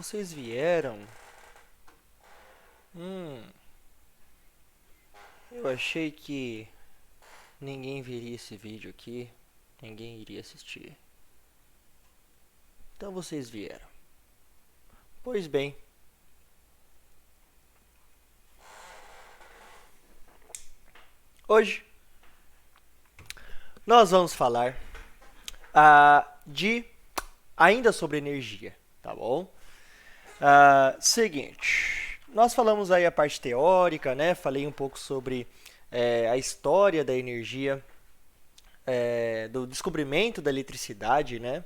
vocês vieram? Eu achei que ninguém veria esse vídeo aqui, ninguém iria assistir. Então vocês vieram. Pois bem, hoje nós vamos falar de ainda sobre energia, tá bom? Seguinte, nós falamos aí a parte teórica, né? Falei um pouco sobre a história da energia, do descobrimento da eletricidade, né?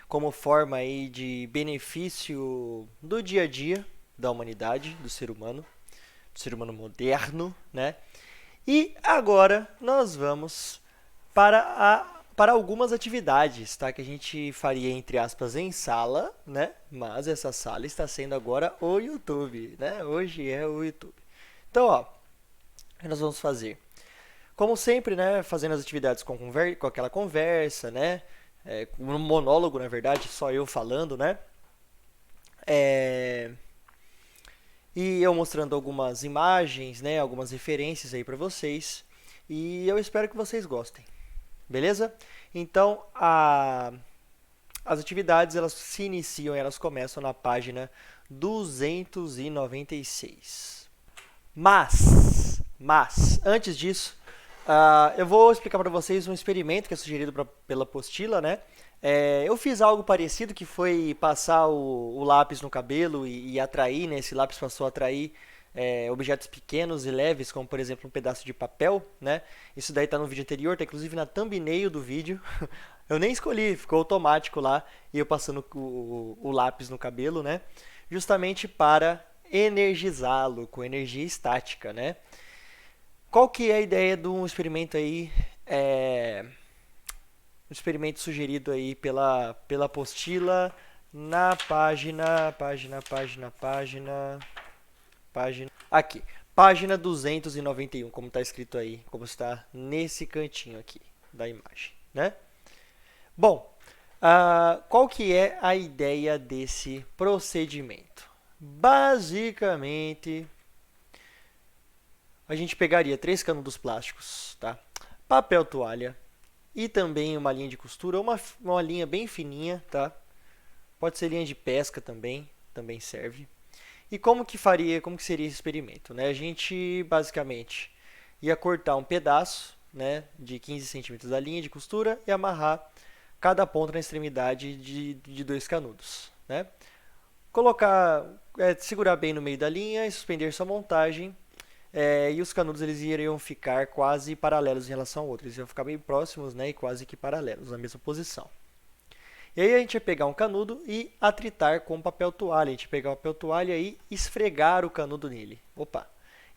Como forma aí de benefício do dia a dia da humanidade, do ser humano moderno, né? E agora nós vamos para algumas atividades, tá? Que a gente faria, entre aspas, em sala, né? Mas essa sala está sendo agora o YouTube, né? Hoje é o YouTube. Então, ó, o que nós vamos fazer? Como sempre, né? Fazendo as atividades com aquela conversa, né? Um monólogo, na verdade, só eu falando, né? E eu mostrando algumas imagens, né? Algumas referências aí para vocês. E eu espero que vocês gostem. Beleza? Então, as atividades elas se iniciam e elas começam na página 296. Mas antes disso, eu vou explicar para vocês um experimento que é sugerido pela apostila, né? Eu fiz algo parecido, que foi passar o lápis no cabelo e atrair, né? Esse lápis passou a atrair objetos pequenos e leves, como por exemplo um pedaço de papel, né? Isso daí está no vídeo anterior, está inclusive na thumbnail do vídeo. Eu nem escolhi, ficou automático lá, e eu passando o lápis no cabelo, né? Justamente para energizá-lo com energia estática, né? Qual que é a ideia de um experimento aí, um experimento sugerido aí pela apostila na página, aqui, página 291, como está escrito aí, como está nesse cantinho aqui da imagem, né? Bom, qual que é a ideia desse procedimento? Basicamente, a gente pegaria 3 canudos plásticos, tá? Papel toalha e também uma linha de costura, uma linha bem fininha, tá? Pode ser linha de pesca também serve. E como que seria esse experimento, né? A gente basicamente ia cortar um pedaço, né, de 15 centímetros da linha de costura e amarrar cada ponta na extremidade de 2 canudos, né? Segurar bem no meio da linha e suspender sua montagem. E os canudos eles iriam ficar quase paralelos em relação ao outro. Eles iam ficar bem próximos, né, e quase que paralelos, na mesma posição. E aí a gente ia pegar um canudo e atritar com papel toalha. A gente ia pegar o papel toalha e esfregar o canudo nele.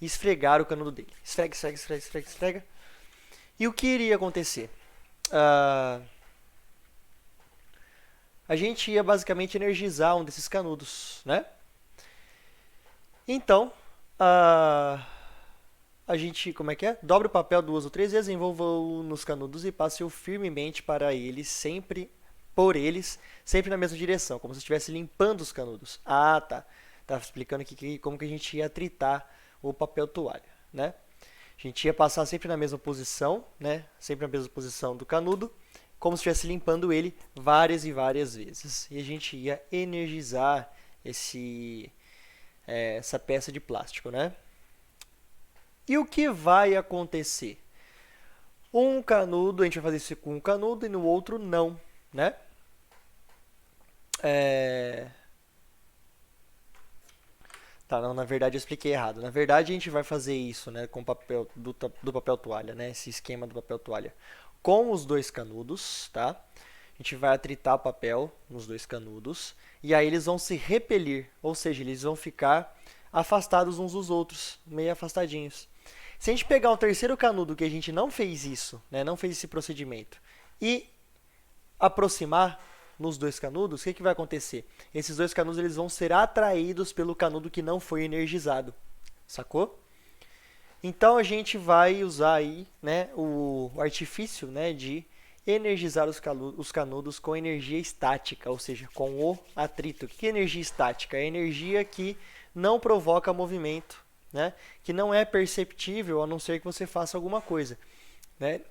Esfregar o canudo dele. Esfrega, esfrega, esfrega, esfrega, esfrega. E o que iria acontecer? A gente ia basicamente energizar um desses canudos, né? Então, a gente, dobra o papel 2 ou 3 vezes, envolva-o nos canudos e passe-o firmemente por eles, sempre na mesma direção, como se estivesse limpando os canudos. Tá. Estava explicando aqui como que a gente ia atritar o papel toalha, né? A gente ia passar sempre na mesma posição, né? Sempre na mesma posição do canudo, como se estivesse limpando ele várias e várias vezes. E a gente ia energizar essa peça de plástico, né? E o que vai acontecer? Um canudo, a gente vai fazer isso com um canudo e no outro não, né? Tá, não, na verdade eu expliquei errado. Na verdade a gente vai fazer isso, né, com papel do papel toalha, né, esse esquema do papel toalha, com os 2 canudos, tá? A gente vai atritar o papel nos 2 canudos e aí eles vão se repelir, ou seja, eles vão ficar afastados uns dos outros, meio afastadinhos. Se a gente pegar um terceiro canudo que a gente não fez isso, né, não fez esse procedimento, e aproximar nos 2 canudos, o que vai acontecer? Esses 2 canudos eles vão ser atraídos pelo canudo que não foi energizado, sacou? Então a gente vai usar aí, né, o artifício, né, de energizar os canudos com energia estática, ou seja, com o atrito. O que é energia estática? É energia que não provoca movimento, né? Que não é perceptível a não ser que você faça alguma coisa, né?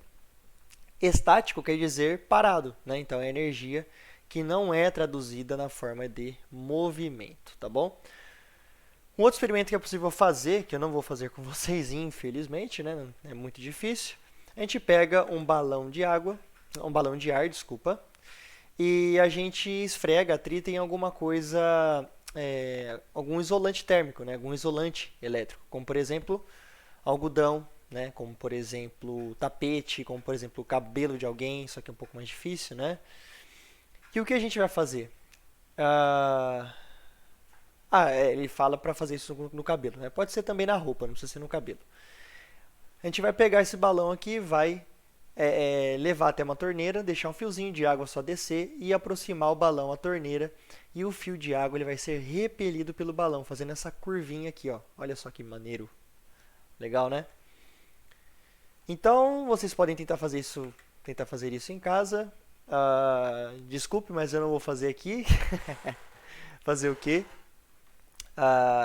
Estático quer dizer parado, né? Então é energia que não é traduzida na forma de movimento, tá bom? Um outro experimento que é possível fazer, que eu não vou fazer com vocês, infelizmente, né? É muito difícil. A gente pega um balão de água, um balão de ar, desculpa, e a gente esfrega, atrita em alguma coisa, algum isolante térmico, né? Algum isolante elétrico, como por exemplo algodão, né? Como por exemplo tapete, como por exemplo o cabelo de alguém, só que é um pouco mais difícil, né? E o que a gente vai fazer? Ele fala para fazer isso no cabelo, né? Pode ser também na roupa, não precisa ser no cabelo. A gente vai pegar esse balão aqui e vai levar até uma torneira, deixar um fiozinho de água só descer e aproximar o balão à torneira. E o fio de água ele vai ser repelido pelo balão, fazendo essa curvinha aqui, ó. Olha só que maneiro. Legal, né? Então, vocês podem tentar fazer isso em casa. Desculpe, mas eu não vou fazer aqui. Fazer o quê?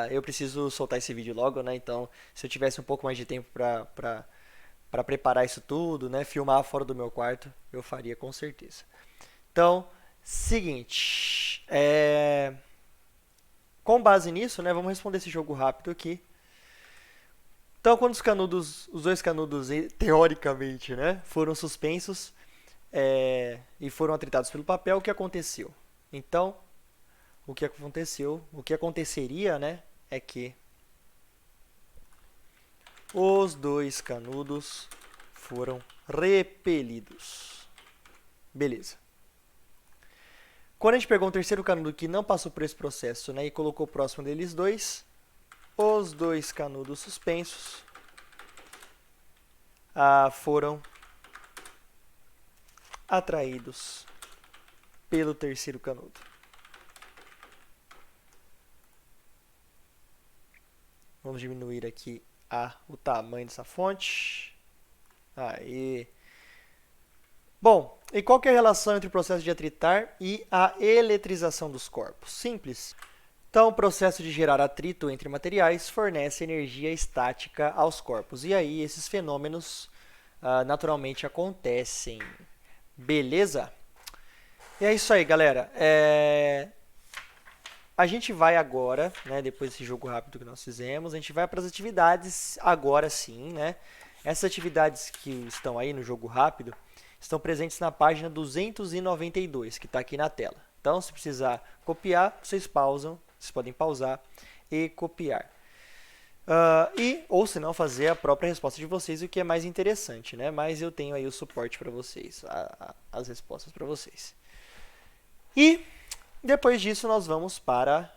Eu preciso soltar esse vídeo logo, né? Então, se eu tivesse um pouco mais de tempo para preparar isso tudo, né? Filmar fora do meu quarto, eu faria com certeza. Então, seguinte, com base nisso, né? Vamos responder esse jogo rápido aqui. Então, quando os dois canudos, teoricamente, né, foram suspensos e foram atritados pelo papel, o que aconteceu? Então, o que aconteceria, né, é que os dois canudos foram repelidos. Beleza. Quando a gente pegou um terceiro canudo que não passou por esse processo, né, e colocou próximo deles dois, os dois canudos suspensos foram atraídos pelo terceiro canudo. Vamos diminuir aqui o tamanho dessa fonte. Aí. Bom, e qual que é a relação entre o processo de atritar e a eletrização dos corpos? Simples. Então, o processo de gerar atrito entre materiais fornece energia estática aos corpos. E aí, esses fenômenos naturalmente acontecem. Beleza? E é isso aí, galera. A gente vai agora, né, depois desse jogo rápido que nós fizemos, a gente vai para as atividades agora sim, né? Essas atividades que estão aí no jogo rápido estão presentes na página 292, que está aqui na tela. Então, se precisar copiar, vocês podem pausar e copiar. Ou se não, fazer a própria resposta de vocês, o que é mais interessante, né? Mas eu tenho aí o suporte para vocês, as respostas para vocês. E depois disso, nós vamos para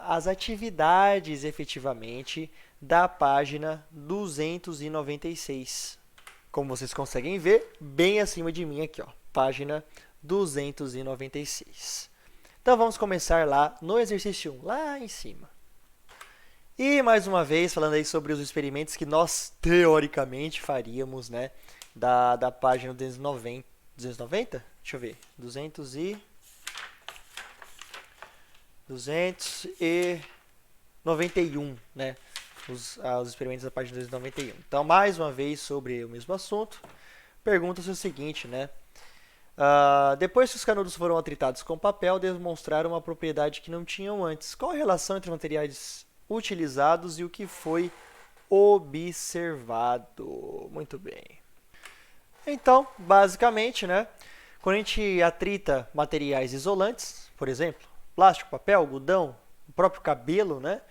as atividades, efetivamente, da página 296. Como vocês conseguem ver, bem acima de mim aqui, ó, página 296. Então, vamos começar lá no exercício 1, lá em cima. E, mais uma vez, falando aí sobre os experimentos que nós, teoricamente, faríamos, né, da página 290. 290? Deixa eu ver. 291, né? Os experimentos da página 291. Então, mais uma vez, sobre o mesmo assunto, pergunta-se o seguinte, né? Depois que os canudos foram atritados com papel, demonstraram uma propriedade que não tinham antes. Qual a relação entre os materiais utilizados e o que foi observado? Muito bem. Então, basicamente, né? Quando a gente atrita materiais isolantes, por exemplo, plástico, papel, algodão, o próprio cabelo, né?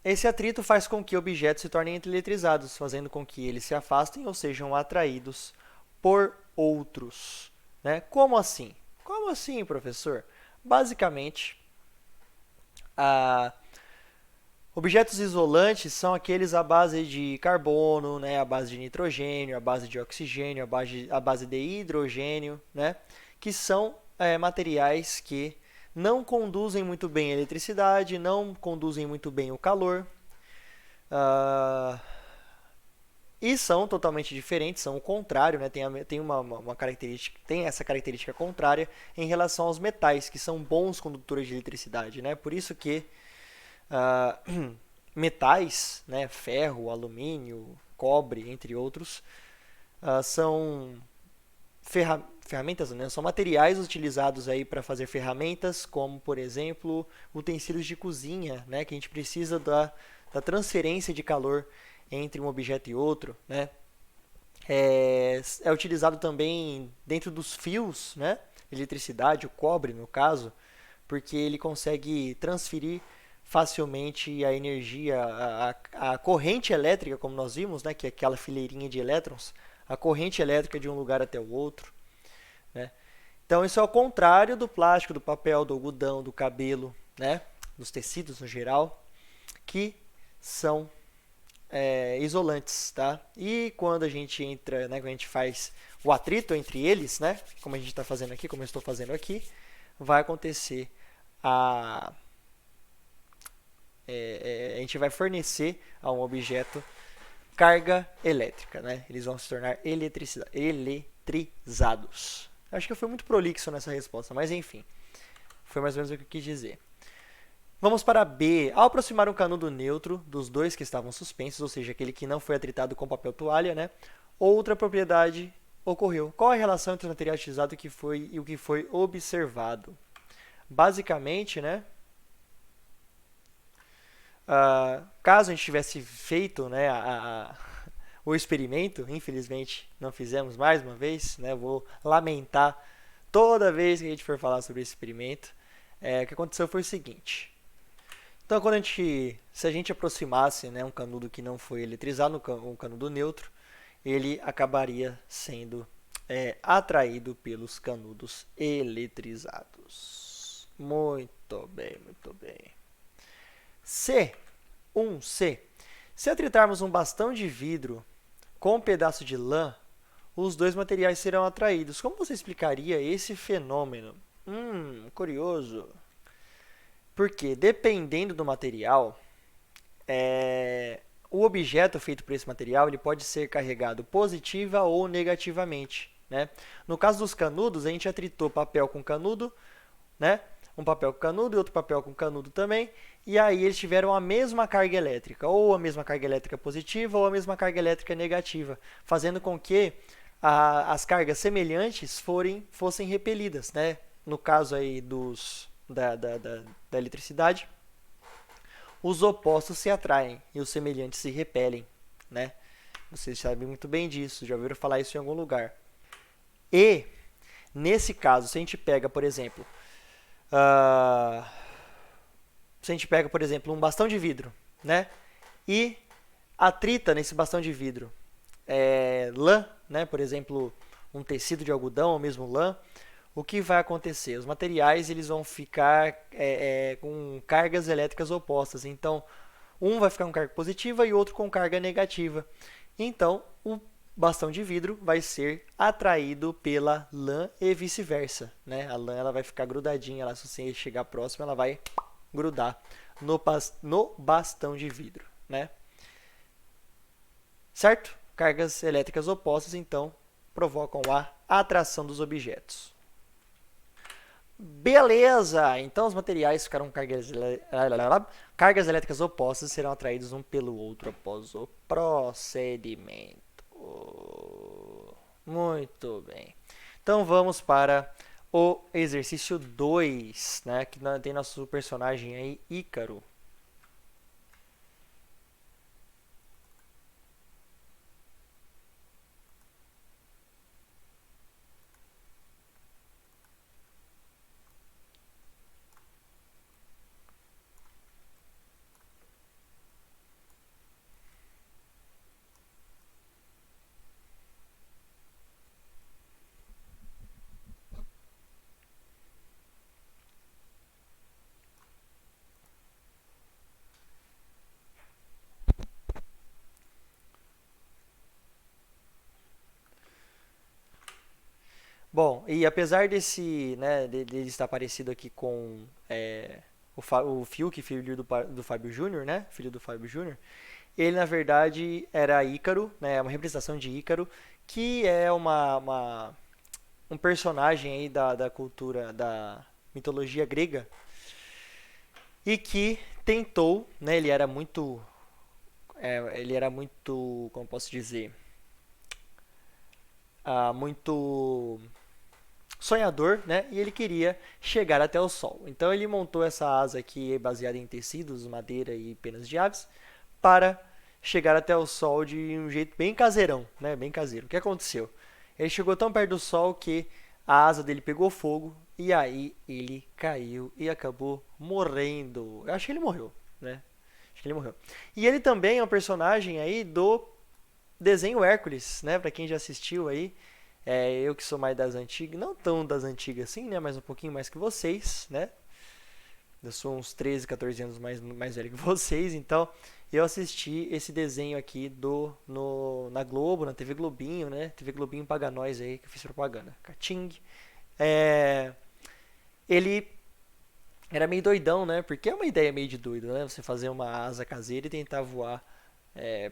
Esse atrito faz com que objetos se tornem eletrizados, fazendo com que eles se afastem ou sejam atraídos por outros, né? Como assim? Como assim, professor? Basicamente, objetos isolantes são aqueles à base de carbono, né? À base de nitrogênio, à base de oxigênio, à base de hidrogênio, né? Que são materiais que não conduzem muito bem a eletricidade, não conduzem muito bem o calor. E são totalmente diferentes, são o contrário, né? Tem uma característica, tem essa característica contrária em relação aos metais, que são bons condutores de eletricidade, né? Por isso que ah, metais, né? Ferro, alumínio, cobre, entre outros, são ferramentas, né? São materiais utilizados aí para fazer ferramentas, como por exemplo utensílios de cozinha, né? Que a gente precisa da transferência de calor entre um objeto e outro, né? É utilizado também dentro dos fios, né? Eletricidade, o cobre no caso, porque ele consegue transferir facilmente a energia, a corrente elétrica, como nós vimos, né? Que é aquela fileirinha de elétrons, a corrente elétrica de um lugar até o outro, né? Então isso é o contrário do plástico, do papel, do algodão, do cabelo, né? Dos tecidos no geral, que são isolantes, tá? E quando a gente entra, né, quando a gente faz o atrito entre eles, né, como a gente está fazendo aqui, como eu estou fazendo aqui, vai acontecer a gente vai fornecer a um objeto carga elétrica, né? Eles vão se tornar eletrizados. Acho que eu fui muito prolixo nessa resposta, mas enfim, foi mais ou menos o que eu quis dizer. Vamos para B. Ao aproximar um canudo neutro dos dois que estavam suspensos, ou seja, aquele que não foi atritado com papel toalha, né? Outra propriedade ocorreu. Qual a relação entre o material utilizado e o que foi observado? Basicamente, né? Caso a gente tivesse feito, né, o experimento, infelizmente não fizemos mais uma vez, né? Vou lamentar toda vez que a gente for falar sobre esse experimento. O que aconteceu foi o seguinte. Então, se a gente aproximasse, né, um canudo que não foi eletrizado, um canudo neutro, ele acabaria sendo atraído pelos canudos eletrizados. Muito bem, muito bem. C. 1C. Se atritarmos um bastão de vidro com um pedaço de lã, os dois materiais serão atraídos. Como você explicaria esse fenômeno? Curioso. Porque, dependendo do material, o objeto feito por esse material ele pode ser carregado positiva ou negativamente, né? No caso dos canudos, a gente atritou papel com canudo, né? Um papel com canudo e outro papel com canudo também, e aí eles tiveram a mesma carga elétrica, ou a mesma carga elétrica positiva ou a mesma carga elétrica negativa, fazendo com que as cargas semelhantes fossem repelidas, né? No caso aí da eletricidade, os opostos se atraem e os semelhantes se repelem, né? Vocês sabem muito bem disso, já ouviram falar isso em algum lugar. E, nesse caso, se a gente pega, por exemplo, um bastão de vidro, né? E atrita nesse bastão de vidro lã, né? Por exemplo, um tecido de algodão ou mesmo lã, o que vai acontecer? Os materiais eles vão ficar com cargas elétricas opostas. Então, um vai ficar com carga positiva e outro com carga negativa. Então, o bastão de vidro vai ser atraído pela lã e vice-versa, né? A lã ela vai ficar grudadinha, se você chegar próximo, ela vai grudar no bastão de vidro, né? Certo? Cargas elétricas opostas, então, provocam a atração dos objetos. Beleza! Então, os materiais ficaram com cargas elétricas opostas serão atraídos um pelo outro após o procedimento. Muito bem. Então, vamos para o exercício 2, né? Que tem nosso personagem aí, Ícaro. Bom, e apesar dele estar parecido aqui com o Fiuk, filho do Fábio Júnior, né? Filho do Fábio Júnior, Ele, na verdade, era Ícaro, né, uma representação de Ícaro, que é um personagem aí da cultura, da mitologia grega, e que tentou, né, ele era muito, como posso dizer, muito sonhador, né? E ele queria chegar até o sol. Então ele montou essa asa aqui baseada em tecidos, madeira e penas de aves para chegar até o sol de um jeito bem caseirão, né? Bem caseiro. O que aconteceu? Ele chegou tão perto do sol que a asa dele pegou fogo e aí ele caiu e acabou morrendo. Eu acho que ele morreu, né? Acho que ele morreu. E ele também é um personagem aí do desenho Hércules, né? Pra quem já assistiu aí, eu que sou mais das antigas, não tão das antigas assim, né? Mas um pouquinho mais que vocês, né? Eu sou uns 13, 14 anos mais velho que vocês, então eu assisti esse desenho aqui na Globo, na TV Globinho, né? TV Globinho paga nós aí, que eu fiz propaganda. Cating. É, ele era meio doidão, né? Porque é uma ideia meio de doido, né? Você fazer uma asa caseira e tentar voar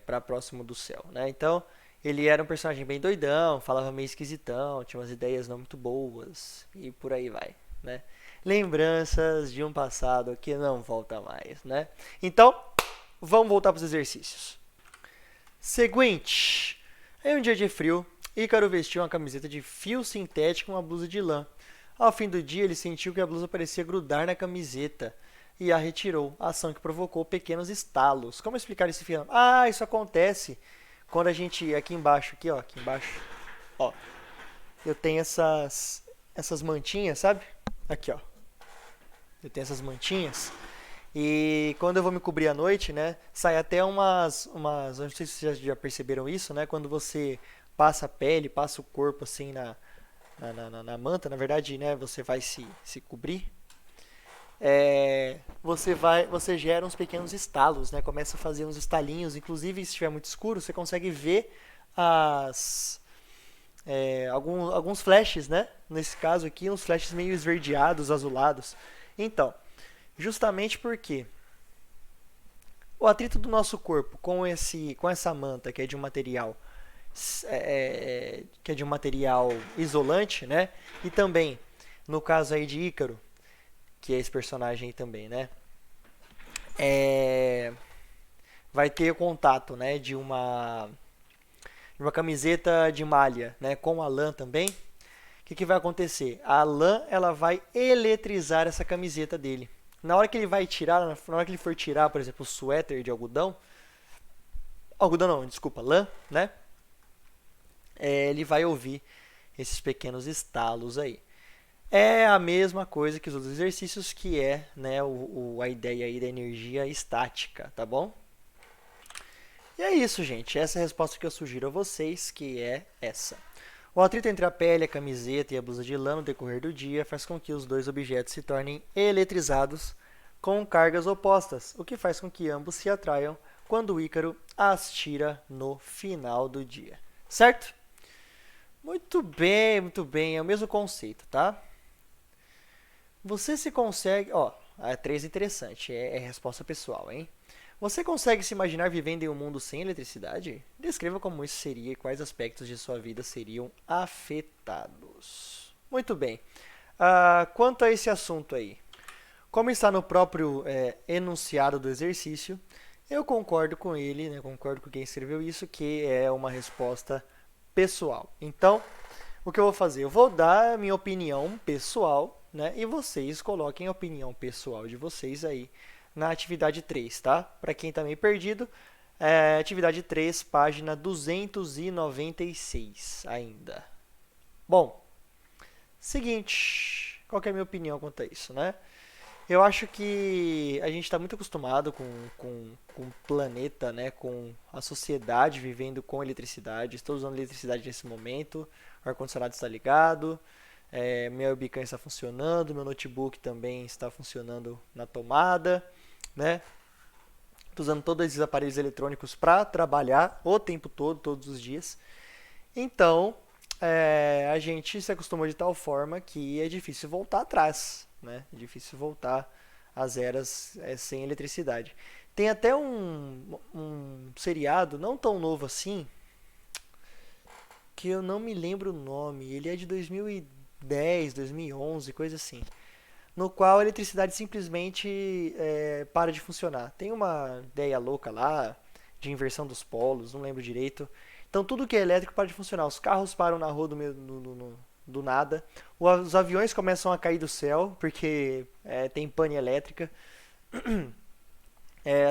para próximo do céu, né? Então, ele era um personagem bem doidão, falava meio esquisitão, tinha umas ideias não muito boas e por aí vai, né? Lembranças de um passado que não volta mais, né? Então, vamos voltar para os exercícios. Seguinte, em um dia de frio, Ícaro vestiu uma camiseta de fio sintético e uma blusa de lã. Ao fim do dia, ele sentiu que a blusa parecia grudar na camiseta e a retirou, ação que provocou pequenos estalos. Como explicar esse fenômeno? Ah, isso acontece quando a gente, aqui embaixo, ó, eu tenho essas mantinhas, sabe? Aqui, ó, eu tenho essas mantinhas e quando eu vou me cobrir à noite, né, sai até eu não sei se vocês já perceberam isso, né, quando você passa a pele, passa o corpo assim na manta, na verdade, né, você vai se cobrir, você gera uns pequenos estalos, né? Começa a fazer uns estalinhos, inclusive se estiver muito escuro, você consegue ver alguns flashes, né? Nesse caso aqui, uns flashes meio esverdeados, azulados. Então, justamente porque o atrito do nosso corpo com essa manta que é de um material isolante, né? E também no caso aí de Ícaro, que é esse personagem aí também, né? Vai ter o contato, né, de uma camiseta de malha, né, com a lã também. O que vai acontecer? A lã ela vai eletrizar essa camiseta dele. Na hora que ele vai tirar, na hora que ele for tirar, por exemplo, o suéter de algodão não, desculpa, lã, né? Ele vai ouvir esses pequenos estalos aí. É a mesma coisa que os outros exercícios, que é, né, a ideia aí da energia estática, tá bom? E é isso, gente. Essa é a resposta que eu sugiro a vocês, que é essa. O atrito entre a pele, a camiseta e a blusa de lã no decorrer do dia faz com que os dois objetos se tornem eletrizados com cargas opostas, o que faz com que ambos se atraiam quando o Ícaro as tira no final do dia. Certo? Muito bem, muito bem. É o mesmo conceito, tá? Você se consegue... Ó, a 3 é interessante. É resposta pessoal, hein? Você consegue se imaginar vivendo em um mundo sem eletricidade? Descreva como isso seria e quais aspectos de sua vida seriam afetados. Muito bem. Quanto a esse assunto aí, como está no próprio enunciado do exercício, eu concordo com ele, né, concordo com quem escreveu isso, que é uma resposta pessoal. Então, o que eu vou fazer? Eu vou dar a minha opinião pessoal, né, e vocês coloquem a opinião pessoal de vocês aí na atividade 3, tá? Para quem está meio perdido, atividade 3, página 296 ainda. Bom, seguinte, qual que é a minha opinião quanto a isso, né? Eu acho que a gente está muito acostumado com o planeta, né? Com a sociedade vivendo com eletricidade. Estou usando eletricidade nesse momento, o ar-condicionado está ligado, meu webcam está funcionando, meu notebook também está funcionando na tomada, né? Estou usando todos esses aparelhos eletrônicos para trabalhar o tempo todo, todos os dias. Então, a gente se acostumou de tal forma que é difícil voltar atrás, né? É difícil voltar às eras sem eletricidade. Tem até um seriado, não tão novo assim, que eu não me lembro o nome. Ele é de 2010, 2011, coisa assim. No qual a eletricidade simplesmente para de funcionar. Tem uma ideia louca lá de inversão dos polos, não lembro direito. Então tudo que é elétrico para de funcionar. Os carros param na rua do nada. Os aviões começam a cair do céu porque tem pane elétrica.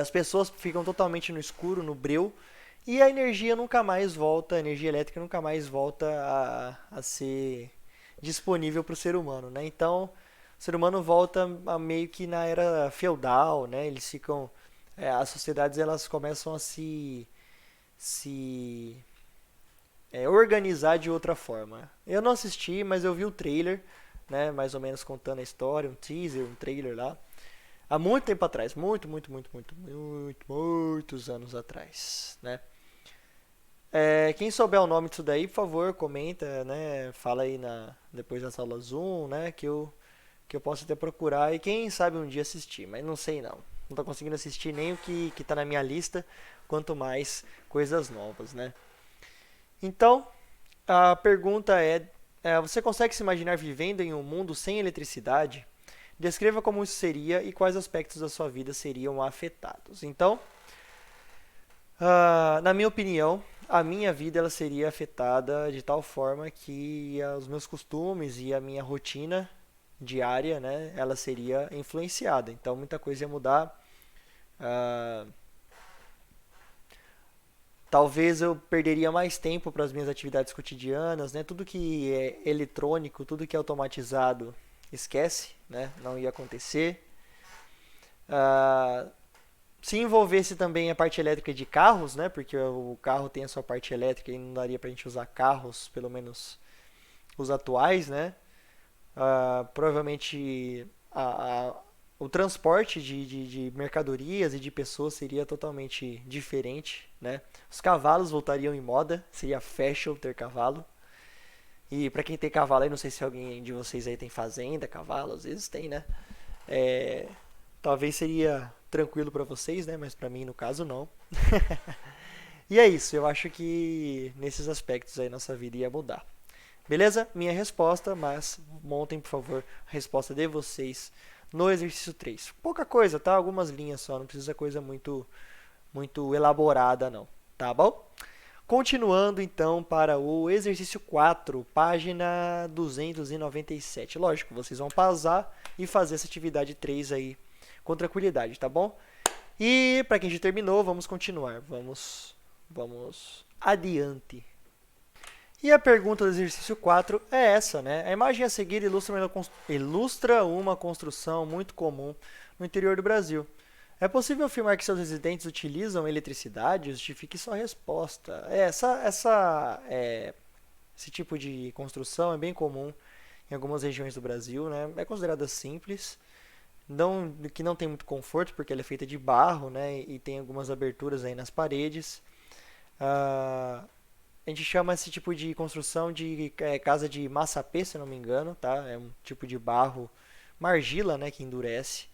As pessoas ficam totalmente no escuro, no breu. E a energia nunca mais volta, a energia elétrica nunca mais volta a ser disponível para o ser humano, né? Então, o ser humano volta a meio que na era feudal, né? Eles ficam, as sociedades elas começam a se organizar de outra forma. Eu não assisti, mas eu vi o trailer, né? Mais ou menos contando a história, um teaser, um trailer lá. Há muito tempo atrás, muitos anos atrás, né? Quem souber o nome disso daí, por favor, comenta, né? Fala aí depois da sala Zoom, né? Que eu posso até procurar e quem sabe um dia assistir, mas não sei não. Não tô conseguindo assistir nem o que tá na minha lista, quanto mais coisas novas, né? Então, a pergunta você consegue se imaginar vivendo em um mundo sem eletricidade? Descreva como isso seria e quais aspectos da sua vida seriam afetados. Então, na minha opinião, a minha vida ela seria afetada de tal forma que os meus costumes e a minha rotina diária, né, ela seria influenciada. Então, muita coisa ia mudar. Ah, Talvez eu perderia mais tempo para as minhas atividades cotidianas, né? Tudo que é eletrônico, tudo que é automatizado, esquece, né? Não ia acontecer. Ah, Se envolvesse também a parte elétrica de carros, né? Porque o carro tem a sua parte elétrica e não daria para a gente usar carros, pelo menos os atuais, né? Provavelmente o transporte de mercadorias e de pessoas seria totalmente diferente, né? Os cavalos voltariam em moda, seria fashion ter cavalo. E para quem tem cavalo aí, não sei se alguém de vocês aí tem fazenda, cavalo, às vezes tem, né? É, Talvez seria tranquilo para vocês, né? Mas para mim, no caso, não. E é isso, eu acho que nesses aspectos aí nossa vida ia mudar. Beleza? Minha resposta, mas montem, por favor, a resposta de vocês no exercício 3. Pouca coisa, tá? Algumas linhas só, não precisa coisa muito elaborada não, tá bom? Continuando então para o exercício 4, página 297. Lógico, vocês vão pausar e fazer essa atividade 3 aí com tranquilidade, tá bom? E para quem já terminou, vamos continuar. Vamos adiante. E a pergunta do exercício 4 é essa, né? A imagem a seguir ilustra uma construção muito comum no interior do Brasil. É possível afirmar que seus residentes utilizam eletricidade? Justifique sua resposta. Esse tipo de construção é bem comum em algumas regiões do Brasil, né? É considerada simples, que não tem muito conforto, porque ela é feita de barro, né? E tem algumas aberturas aí nas paredes. Ah, a gente chama esse tipo de construção de casa de massapê, se eu não me engano, tá? É um tipo de barro, uma argila, né, que endurece.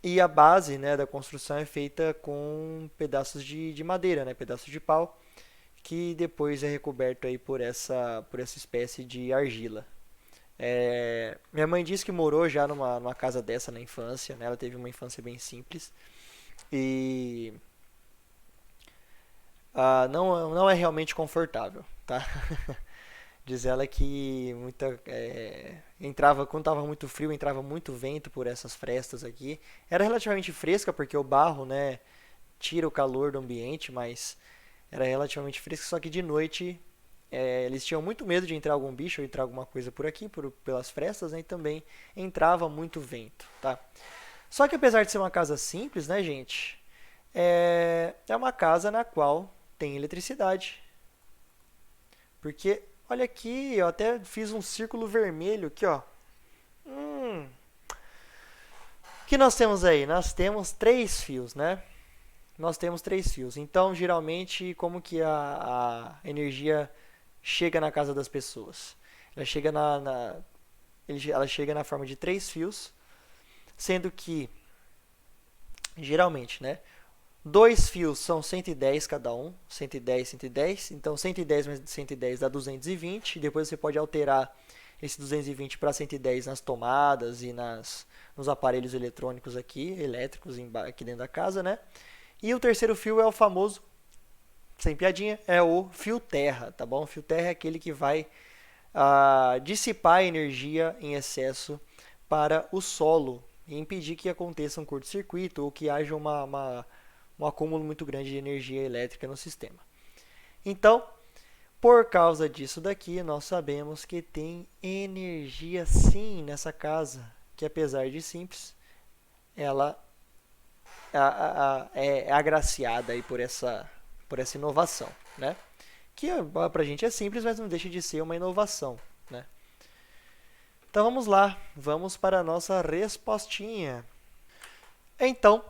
E a base, né, da construção é feita com pedaços de madeira, né, pedaços de pau, que depois é recoberto aí por essa espécie de argila. Minha mãe disse que morou já numa casa dessa na infância, né? Ela teve uma infância bem simples e não é realmente confortável, tá? Diz ela que entrava quando estava muito frio, entrava muito vento por essas frestas aqui. Era relativamente fresca porque o barro, né, tira o calor do ambiente, mas era relativamente fresca. Só que de noite eles tinham muito medo de entrar algum bicho ou entrar alguma coisa por aqui, pelas frestas, né, e também entrava muito vento, tá? Só que apesar de ser uma casa simples, né, gente, é uma casa na qual tem eletricidade. Porque, olha aqui, eu até fiz um círculo vermelho aqui, ó. O que nós temos aí? Nós temos três fios, né? Nós temos três fios. Então, geralmente, como que a energia chega na casa das pessoas? Ela chega ela chega na forma de três fios, sendo que geralmente, né? Dois fios são 110 cada um, 110, 110. Então 110 mais 110 dá 220. Depois você pode alterar esse 220 para 110 nas tomadas e nos aparelhos eletrônicos aqui, elétricos aqui dentro da casa, né? E o terceiro fio é o famoso, sem piadinha, é o fio terra, tá bom? O fio terra é aquele que vai dissipar energia em excesso para o solo e impedir que aconteça um curto-circuito ou que haja um acúmulo muito grande de energia elétrica no sistema. Então, por causa disso daqui, nós sabemos que tem energia sim nessa casa, que apesar de simples, ela é agraciada aí por essa inovação, né? Que para a gente é simples, mas não deixa de ser uma inovação, né? Então vamos lá, vamos para a nossa respostinha. Então,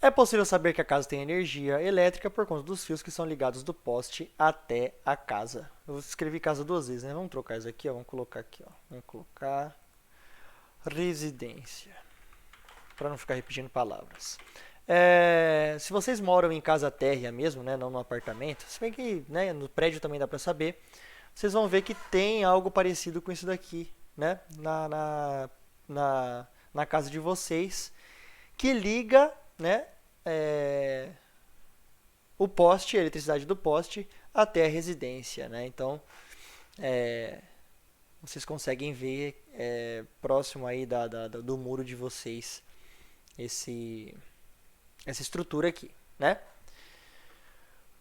é possível saber que a casa tem energia elétrica por conta dos fios que são ligados do poste até a casa. Eu escrevi casa duas vezes, né? Vamos trocar isso aqui, ó. Vamos colocar aqui, ó. Vamos colocar residência, para não ficar repetindo palavras. Se vocês moram em casa térrea mesmo, né, não no apartamento, se bem que, né, no prédio também dá para saber, vocês vão ver que tem algo parecido com isso daqui, né, na casa de vocês, que liga, né, o poste, a eletricidade do poste, até a residência, né? Então, vocês conseguem ver próximo aí do muro de vocês essa estrutura aqui, né?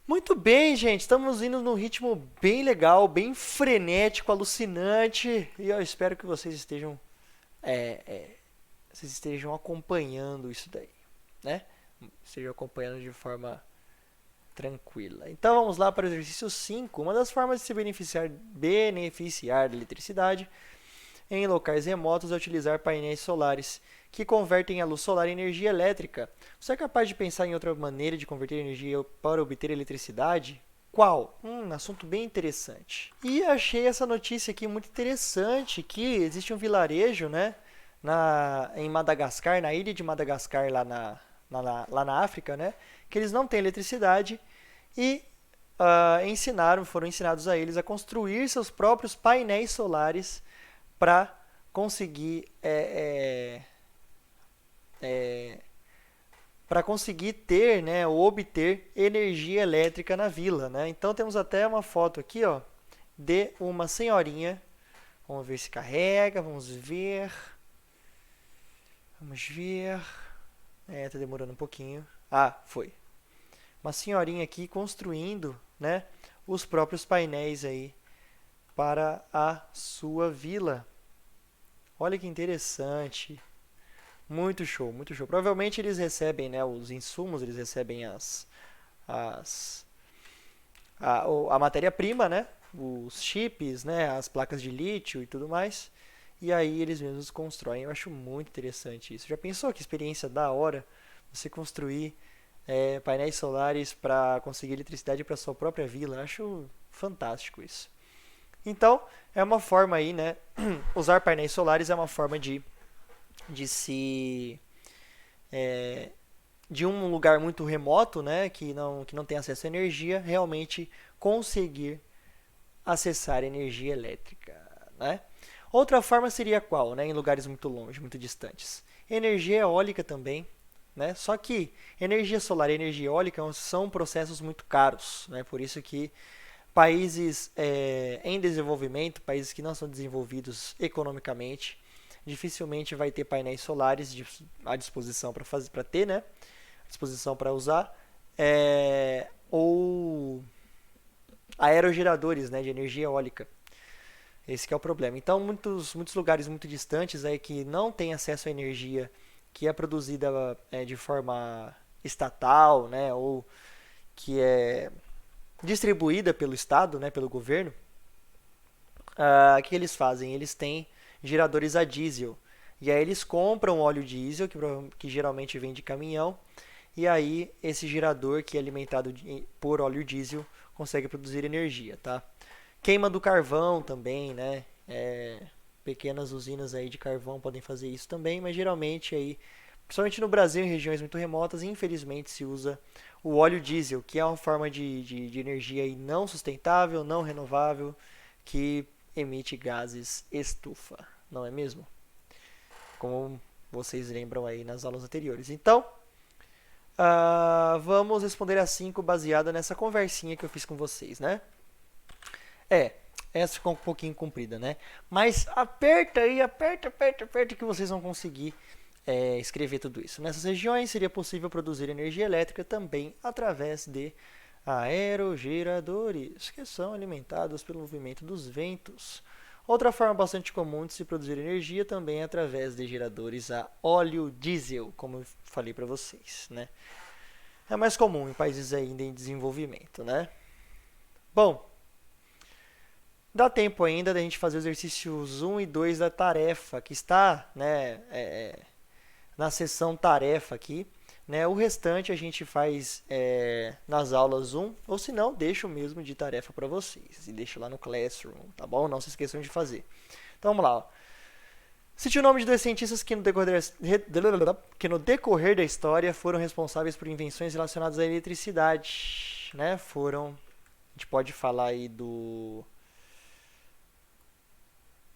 Muito bem, gente. Estamos indo num ritmo bem legal, bem frenético, alucinante. E eu espero que vocês estejam acompanhando isso daí, né? Estejam acompanhando de forma tranquila. Então vamos lá para o exercício 5. Uma das formas de se beneficiar da eletricidade em locais remotos é utilizar painéis solares que convertem a luz solar em energia elétrica. Você é capaz de pensar em outra maneira de converter energia para obter eletricidade? Qual? Assunto bem interessante. E achei essa notícia aqui muito interessante, que existe um vilarejo, né, em Madagascar, na ilha de Madagascar, lá na África, né, que eles não têm eletricidade e foram ensinados a eles a construir seus próprios painéis solares para conseguir ter, né, ou obter energia elétrica na vila, né? Então temos até uma foto aqui, ó, de uma senhorinha. Vamos ver se carrega, vamos ver. Tá demorando um pouquinho. Foi. Uma senhorinha aqui construindo, né, os próprios painéis aí para a sua vila. Olha que interessante. Muito show, muito show. Provavelmente eles recebem, né, os insumos, eles recebem a matéria-prima, né, os chips, né, as placas de lítio e tudo mais. E aí eles mesmos constroem. Eu acho muito interessante isso. Já pensou que experiência da hora você construir painéis solares para conseguir eletricidade para sua própria vila? Eu acho fantástico isso. Então, é uma forma aí, né? Usar painéis solares é uma forma de um lugar muito remoto, né, que não tem acesso à energia, realmente conseguir acessar energia elétrica, né? Outra forma seria qual, né, em lugares muito longe, muito distantes? Energia eólica também, né? Só que energia solar e energia eólica são processos muito caros, né? Por isso que países em desenvolvimento, países que não são desenvolvidos economicamente, dificilmente vai ter painéis solares à disposição para ter, né? À disposição para usar, ou aerogeradores, né, de energia eólica. Esse que é o problema. Então, muitos lugares muito distantes aí que não têm acesso à energia que é produzida de forma estatal, né, ou que é distribuída pelo Estado, né, pelo governo, o que eles fazem? Eles têm geradores a diesel. E aí eles compram óleo diesel, que geralmente vem de caminhão, e aí esse gerador, que é alimentado por óleo diesel, consegue produzir energia, tá? Queima do carvão também, né? Pequenas usinas aí de carvão podem fazer isso também, mas geralmente aí Principalmente no Brasil, em regiões muito remotas, infelizmente se usa o óleo diesel, que é uma forma de energia aí não sustentável, não renovável, que emite gases estufa, não é mesmo? Como vocês lembram aí nas aulas anteriores. Então, vamos responder a 5 baseada nessa conversinha que eu fiz com vocês, né? Essa ficou um pouquinho comprida, né? Mas aperta aí, aperta que vocês vão conseguir escrever tudo isso. Nessas regiões seria possível produzir energia elétrica também através de aerogeradores, que são alimentados pelo movimento dos ventos. Outra forma bastante comum de se produzir energia também é através de geradores a óleo diesel, como eu falei para vocês, né? É mais comum em países ainda em desenvolvimento, né? Bom, dá tempo ainda da gente fazer os exercícios 1 e 2 da tarefa, que está, né, na seção tarefa aqui. Né? O restante a gente faz nas aulas 1, ou se não, deixo mesmo de tarefa para vocês. E deixo lá no Classroom, tá bom? Não se esqueçam de fazer. Então vamos lá. Ó. Cite o nome de dois cientistas que no decorrer da história foram responsáveis por invenções relacionadas à eletricidade. Né? Foram. A gente pode falar aí do.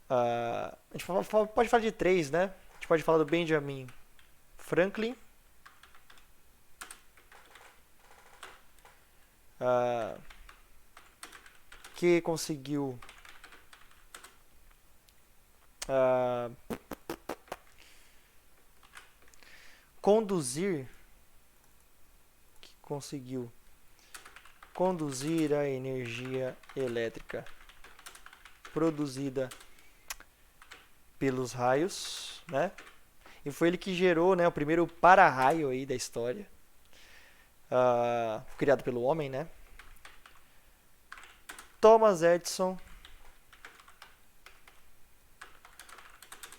A gente pode falar de 3, né? A gente pode falar do Benjamin Franklin. Que conseguiu conduzir a energia elétrica produzida pelos raios, né? E foi ele que gerou, né, o primeiro para-raio aí da história. Criado pelo homem, né? Thomas Edison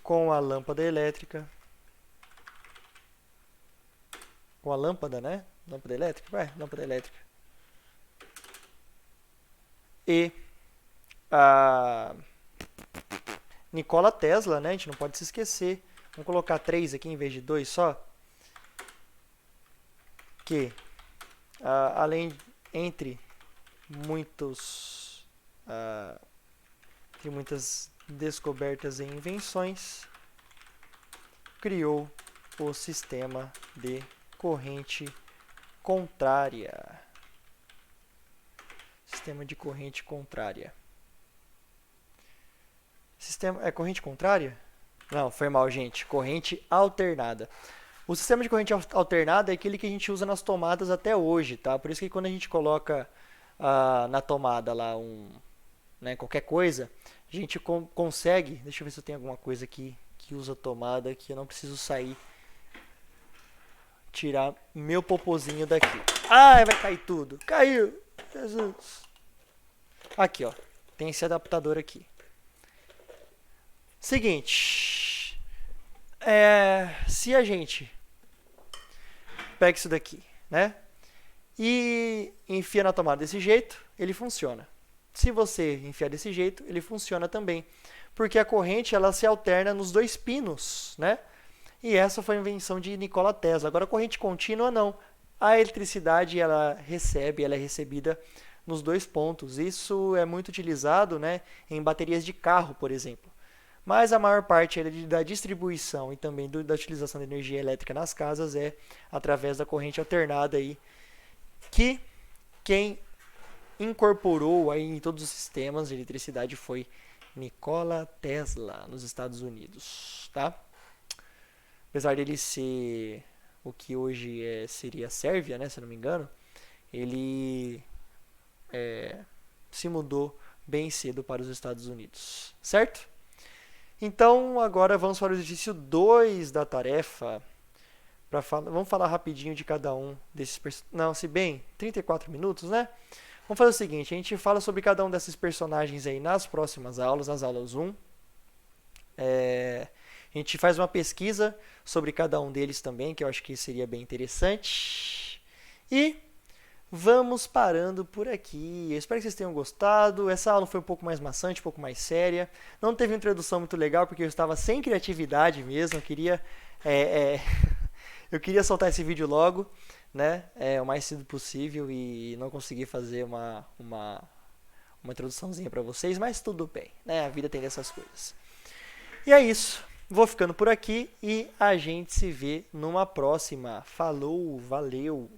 com a lâmpada elétrica. Com a lâmpada, né? Lâmpada elétrica? Lâmpada elétrica. E a Nikola Tesla, né? A gente não pode se esquecer. Vamos colocar 3 aqui em vez de 2 só. Que além entre muitas descobertas e invenções, criou o sistema de corrente contrária. Sistema de corrente contrária. Corrente contrária? Não, foi mal, gente. Corrente alternada. O sistema de corrente alternada é aquele que a gente usa nas tomadas até hoje, tá? Por isso que quando a gente coloca na tomada lá qualquer coisa, a gente consegue... Deixa eu ver se eu tenho alguma coisa aqui que usa tomada, que eu não preciso sair. Tirar meu popozinho daqui. Ai, vai cair tudo. Caiu! Jesus! Aqui, ó. Tem esse adaptador aqui. Seguinte. Se a gente pega isso daqui, né? E enfia na tomada desse jeito, ele funciona. Se você enfiar desse jeito, ele funciona também. Porque a corrente, ela se alterna nos 2 pinos, né? E essa foi a invenção de Nikola Tesla. Agora, a corrente contínua, não. A eletricidade, ela é recebida nos 2 pontos. Isso é muito utilizado, né, em baterias de carro, por exemplo. Mas a maior parte da distribuição e também da utilização de energia elétrica nas casas é através da corrente alternada aí, que quem incorporou aí em todos os sistemas de eletricidade foi Nikola Tesla, nos Estados Unidos, tá? Apesar dele ser o que hoje seria a Sérvia, né, se eu não me engano, ele se mudou bem cedo para os Estados Unidos, certo? Então, agora vamos para o exercício 2 da tarefa. Vamos falar rapidinho de cada um desses Não, se bem, 34 minutos, né? Vamos fazer o seguinte, a gente fala sobre cada um desses personagens aí nas próximas aulas, nas aulas 1. A gente faz uma pesquisa sobre cada um deles também, que eu acho que seria bem interessante. E vamos parando por aqui. Eu espero que vocês tenham gostado. Essa aula foi um pouco mais maçante, um pouco mais séria. Não teve uma introdução muito legal, porque eu estava sem criatividade mesmo. Eu queria Eu queria soltar esse vídeo logo, né? O mais cedo possível e não consegui fazer uma introduçãozinha para vocês, mas tudo bem, né? A vida tem dessas coisas. E é isso. Vou ficando por aqui e a gente se vê numa próxima. Falou, valeu!